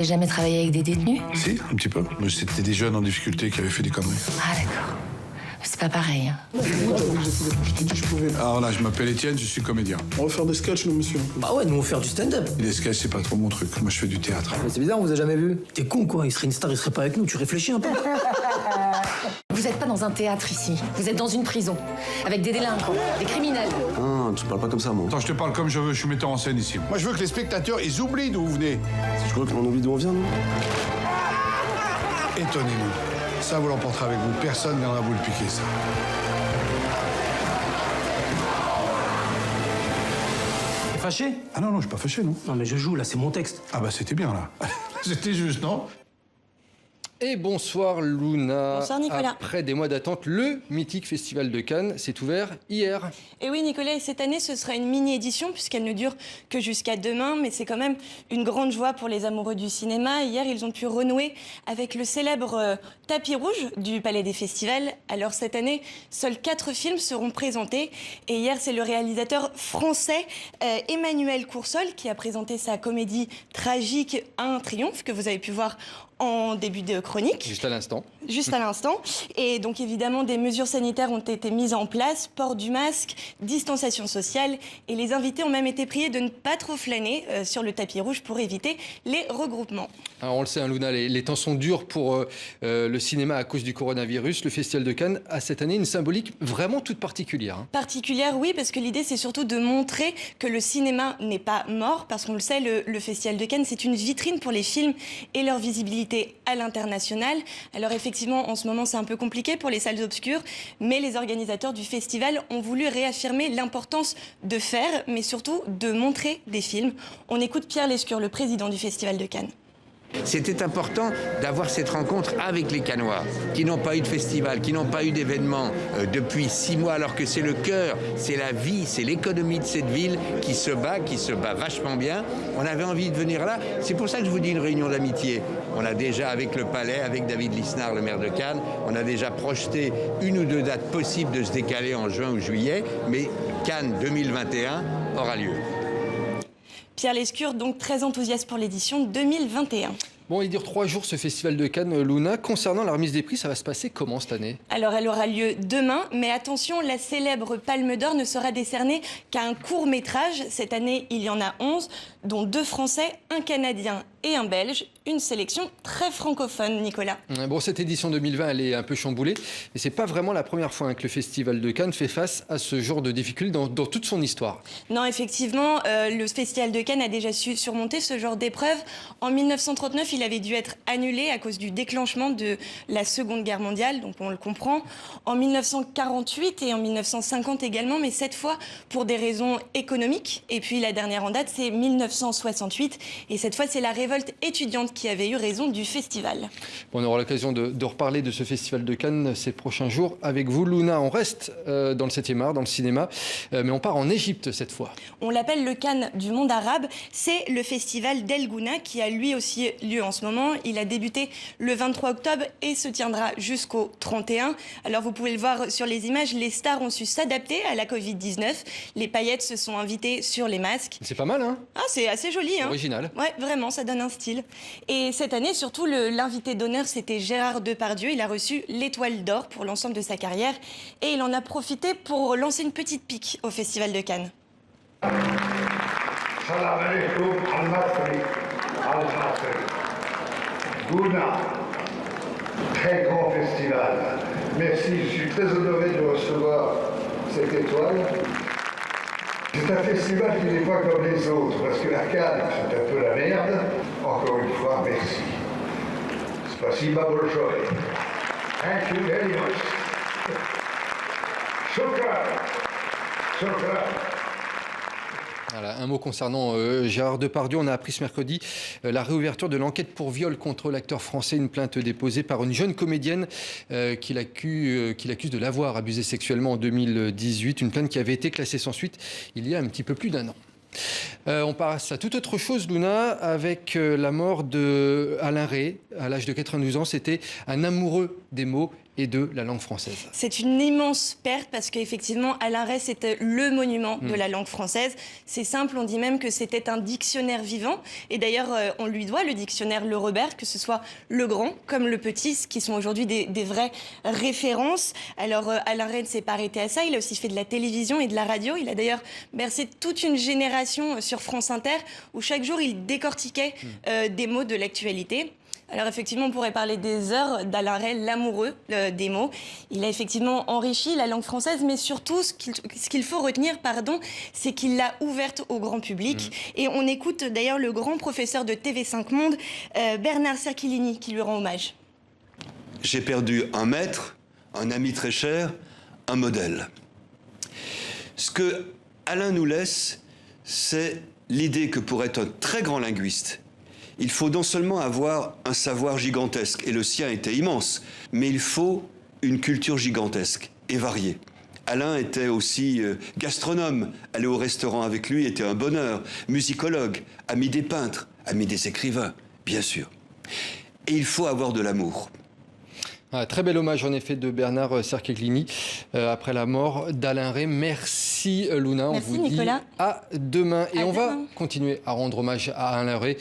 J'ai jamais travaillé avec des détenus? Si, un petit peu. Mais c'était des jeunes en difficulté qui avaient fait des conneries. Ah d'accord. C'est pas pareil. Hein. Je t'ai dit je pouvais. Alors là, je m'appelle Étienne, je suis comédien. On va faire des sketchs, nous, monsieur. Bah ouais, nous on va faire du stand-up. Les sketchs, c'est pas trop mon truc. Moi, je fais du théâtre. Mais c'est bizarre, on vous a jamais vu. T'es con quoi, il serait une star, il serait pas avec nous, tu réfléchis un peu. Vous êtes pas dans un théâtre ici. Vous êtes dans une prison. Avec des délinquants, des criminels. Ah, tu parles pas comme ça, moi. Attends, je te parle comme je veux, je suis metteur en scène ici. Moi, je veux que les spectateurs, ils oublient d'où vous venez. Je crois qu'on oublie d'où on vient, non? Étonnez-nous. Ça, vous l'emporterez avec vous. Personne ne viendra vous le piquer, ça. T'es fâché? Ah non, non, je suis pas fâché, non. Non mais je joue, là c'est mon texte. Ah bah, c'était bien, là. C'était juste, non? Et bonsoir Luna. Bonsoir Nicolas. Après des mois d'attente, le mythique Festival de Cannes s'est ouvert hier. Et oui Nicolas, et cette année ce sera une mini-édition puisqu'elle ne dure que jusqu'à demain, mais c'est quand même une grande joie pour les amoureux du cinéma. Hier ils ont pu renouer avec le célèbre tapis rouge du Palais des Festivals. Alors cette année, seuls 4 films seront présentés. Et hier c'est le réalisateur français Emmanuel Coursol qui a présenté sa comédie tragique Un triomphe que vous avez pu voir en début de chronique. Juste à l'instant. Juste à l'instant. Et donc évidemment, des mesures sanitaires ont été mises en place, port du masque, distanciation sociale, et les invités ont même été priés de ne pas trop flâner sur le tapis rouge pour éviter les regroupements. Alors on le sait, hein, Luna, les temps sont durs pour le cinéma à cause du coronavirus. Le Festival de Cannes a cette année une symbolique vraiment toute particulière. Hein. Particulière, oui, parce que l'idée c'est surtout de montrer que le cinéma n'est pas mort, parce qu'on le sait, le Festival de Cannes c'est une vitrine pour les films et leur visibilité à l'international. Alors effectivement, en ce moment, c'est un peu compliqué pour les salles obscures, mais les organisateurs du festival ont voulu réaffirmer l'importance de faire, mais surtout de montrer des films. On écoute Pierre Lescure, le président du Festival de Cannes. C'était important d'avoir cette rencontre avec les Cannois, qui n'ont pas eu de festival, qui n'ont pas eu d'événement depuis 6 mois, alors que c'est le cœur, c'est la vie, c'est l'économie de cette ville qui se bat vachement bien. On avait envie de venir là. C'est pour ça que je vous dis une réunion d'amitié. On a déjà, avec le Palais, avec David Lisnard, le maire de Cannes, on a déjà projeté 1 ou 2 dates possibles de se décaler en juin ou juillet, mais Cannes 2021 aura lieu. Pierre Lescure, donc très enthousiaste pour l'édition 2021. Bon, il dure 3 jours ce Festival de Cannes, Luna. Concernant la remise des prix, ça va se passer comment cette année? Alors, elle aura lieu demain, mais attention, la célèbre Palme d'Or ne sera décernée qu'à un court-métrage. Cette année, il y en a 11, dont 2 Français, un Canadien et un Belge. Une sélection très francophone, Nicolas. Bon, cette édition 2020, elle est un peu chamboulée, mais c'est pas vraiment la première fois que le Festival de Cannes fait face à ce genre de difficultés dans toute son histoire. Non, effectivement, le Festival de Cannes a déjà su surmonter ce genre d'épreuve. En 1939, il avait dû être annulé à cause du déclenchement de la Seconde Guerre mondiale, donc on le comprend. En 1948 et en 1950 également, mais cette fois pour des raisons économiques. Et puis la dernière en date, c'est 1968. Et cette fois, c'est la révolte étudiante qui avait eu raison du festival. Bon, on aura l'occasion de reparler de ce Festival de Cannes ces prochains jours avec vous, Luna. On reste dans le 7e art, dans le cinéma, mais on part en Égypte cette fois. On l'appelle le Cannes du monde arabe. C'est le festival d'El Gouna qui a lui aussi lieu en ce moment. Il a débuté le 23 octobre et se tiendra jusqu'au 31. Alors vous pouvez le voir sur les images, les stars ont su s'adapter à la Covid-19. Les paillettes se sont invitées sur les masques. C'est pas mal, hein? Ah, c'est assez joli, hein? Original. Ouais, vraiment, ça donne un style. Et cette année, surtout, l'invité d'honneur, c'était Gérard Depardieu. Il a reçu l'Étoile d'Or pour l'ensemble de sa carrière. Et il en a profité pour lancer une petite pique au Festival de Cannes. Gouna, très grand festival. Merci, je suis très honoré de recevoir cette étoile. C'est un festival qui n'est pas comme les autres, parce que la Cannes, c'est un peu la merde. Encore une fois, merci. Spasiba большое. Thank you very much. Shukran. Shukran. Voilà, un mot concernant Gérard Depardieu. On a appris ce mercredi la réouverture de l'enquête pour viol contre l'acteur français, une plainte déposée par une jeune comédienne qui l'accuse de l'avoir abusé sexuellement en 2018, une plainte qui avait été classée sans suite il y a un petit peu plus d'1 an. On passe à toute autre chose, Luna, avec la mort d'Alain Rey à l'âge de 92 ans. C'était un amoureux des mots et de la langue française. C'est une immense perte parce qu'effectivement, Alain Rey, c'était le monument de la langue française. C'est simple, on dit même que c'était un dictionnaire vivant. Et d'ailleurs, on lui doit le dictionnaire Le Robert, que ce soit le grand comme le petit, qui sont aujourd'hui des vraies références. Alors, Alain Rey ne s'est pas arrêté à ça. Il a aussi fait de la télévision et de la radio. Il a d'ailleurs bercé toute une génération sur France Inter, où chaque jour, il décortiquait des mots de l'actualité. Alors effectivement, on pourrait parler des heures d'Alain Rey, l'amoureux des mots. Il a effectivement enrichi la langue française, mais surtout, ce qu'il faut retenir, c'est qu'il l'a ouverte au grand public. Et on écoute d'ailleurs le grand professeur de TV5 Monde, Bernard Cerchilini, qui lui rend hommage. J'ai perdu un maître, un ami très cher, un modèle. Ce que Alain nous laisse, c'est l'idée que pour être un très grand linguiste, il faut non seulement avoir un savoir gigantesque, et le sien était immense, mais il faut une culture gigantesque et variée. Alain était aussi gastronome. Aller au restaurant avec lui était un bonheur. Musicologue, ami des peintres, ami des écrivains, bien sûr. Et il faut avoir de l'amour. Très bel hommage en effet de Bernard Cerchilini après la mort d'Alain Rey. Merci Luna. Merci, on vous Nicolas. dit à demain. Et à on demain. va continuer à rendre hommage à Alain Rey.